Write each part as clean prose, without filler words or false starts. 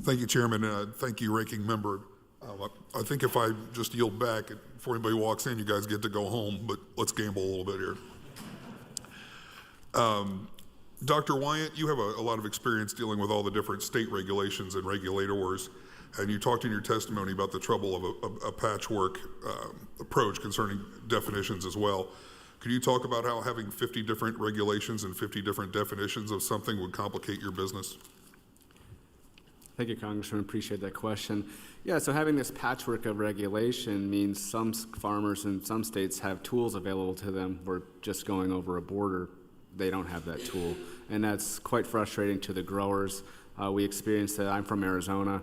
Thank you, Chairman. Thank you, Ranking Member. I think if I just yield back before anybody walks in, you guys get to go home, but let's gamble a little bit here. Dr. Wyatt, you have a lot of experience dealing with all the different state regulations and regulators, and you talked in your testimony about the trouble of a patchwork approach concerning definitions as well. Could you talk about how having 50 different regulations and 50 different definitions of something would complicate your business? Thank you, Congressman. Appreciate that question. Yeah, so having this patchwork of regulation means some farmers in some states have tools available to them. We're just going over a border. They don't have that tool. And that's quite frustrating to the growers. We experience that. I'm from Arizona.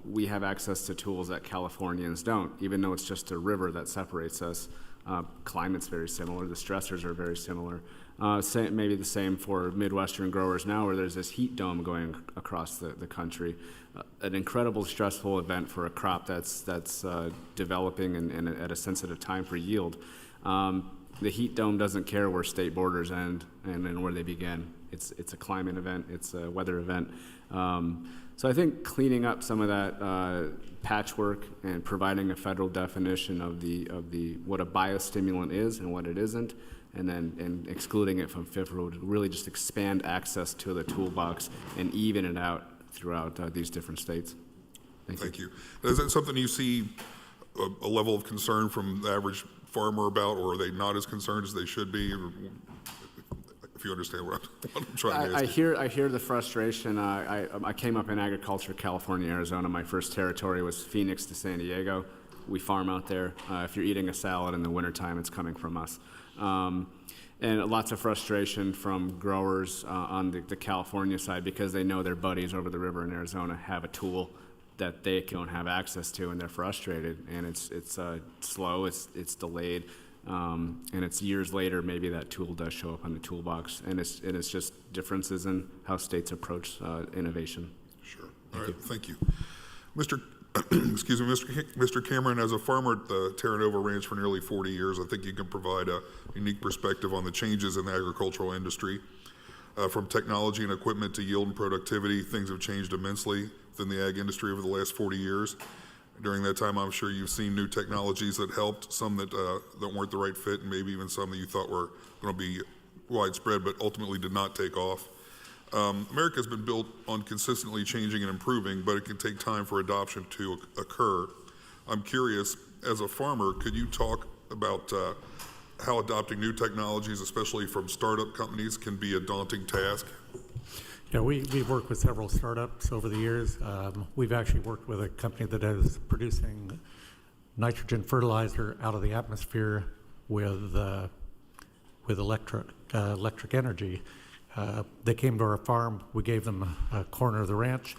We have access to tools that Californians don't, even though it's just a river that separates us. Climate's very similar. The stressors are very similar. Maybe the same for Midwestern growers now, where there's this heat dome going across the country. An incredible stressful event for a crop that's developing and at a sensitive time for yield. The heat dome doesn't care where state borders end and where they begin. It's a climate event. It's a weather event. So I think cleaning up some of that patchwork and providing a federal definition of what a biostimulant is and what it isn't, and excluding it from FIFRA would really just expand access to the toolbox and even it out throughout these different states. Thank you. Is that something you see a level of concern from the average farmer about, or are they not as concerned as they should be? If you understand what I'm trying to ask. I hear the frustration. I came up in agriculture, California, Arizona. My first territory was Phoenix to San Diego. We farm out there. If you're eating a salad in the wintertime, it's coming from us. And lots of frustration from growers on the California side because they know their buddies over the river in Arizona have a tool that they don't have access to, and they're frustrated. And it's slow, it's delayed, and it's years later maybe that tool does show up on the toolbox. And it's just differences in how states approach innovation. Sure. All right. Thank you, Mr. Excuse me, Mr. Cameron. As a farmer at the Terranova Ranch for nearly 40 years, I think you can provide a unique perspective on the changes in the agricultural industry. From technology and equipment to yield and productivity, things have changed immensely within the ag industry over the last 40 years. During that time, I'm sure you've seen new technologies that helped, some that weren't the right fit, and maybe even some that you thought were going to be widespread, but ultimately did not take off. America has been built on consistently changing and improving, but it can take time for adoption to occur. I'm curious, as a farmer, could you talk about how adopting new technologies, especially from startup companies, can be a daunting task? Yeah, we've worked with several startups over the years. We've actually worked with a company that is producing nitrogen fertilizer out of the atmosphere with electric energy. They came to our farm. We gave them a corner of the ranch.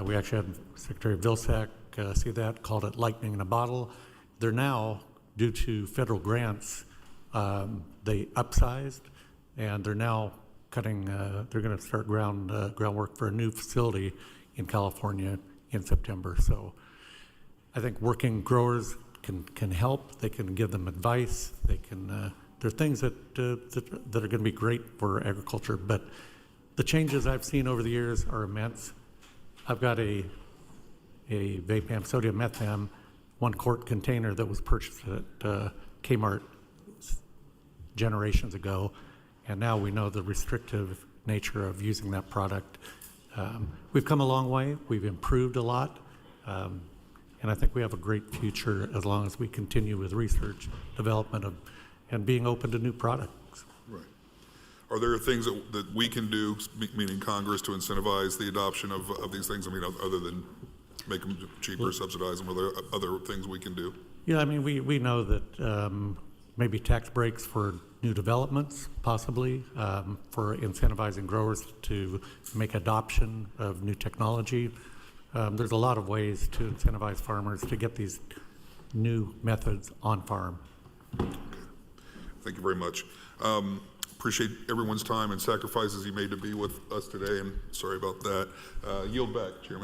We actually had Secretary Vilsack see that, called it lightning in a bottle. They're now, due to federal grants, they upsized, and they're now cutting. They're going to start groundwork for a new facility in California in September. So I think working growers can help. They can give them advice. They can. There are things that are going to be great for agriculture, but the changes I've seen over the years are immense. I've got a Vapam sodium metham 1-quart container that was purchased at Kmart generations ago, and now we know the restrictive nature of using that product. We've come a long way. We've improved a lot, and I think we have a great future as long as we continue with research, development and being open to new products. Right. Are there things that we can do, meaning Congress, to incentivize the adoption of these things? I mean, other than make them cheaper, subsidize them, are there other things we can do? Yeah, I mean, we know that maybe tax breaks for new developments, possibly, for incentivizing growers to make adoption of new technology. There's a lot of ways to incentivize farmers to get these new methods on farm. Thank you very much. Appreciate everyone's time and sacrifices you made to be with us today, and sorry about that. Yield back, Chairman.